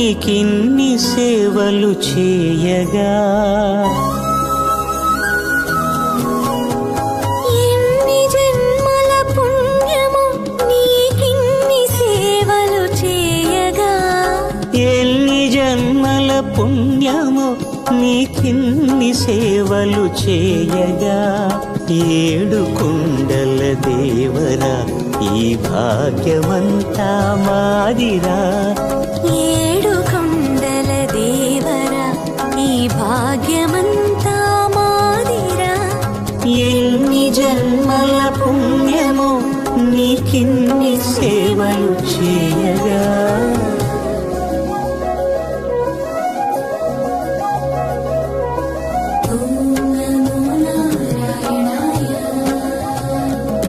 నీకిన్ని సేవలు చేయగా ఎన్ని జన్మల పుణ్యము నీకిన్ని సేవలు చేయగా ఎన్ని జన్మల పుణ్యము నీకిన్ని సేవలు చేయగా ఏడు కుండల దేవరా ఈ భాగ్యమంతా మాదిరా ఏడు కొండల దేవరా ఈ భాగ్యమంతా మాదిరా ఎన్ని జన్మల పుణ్యము నీకిన్ని సేవలు చేయగా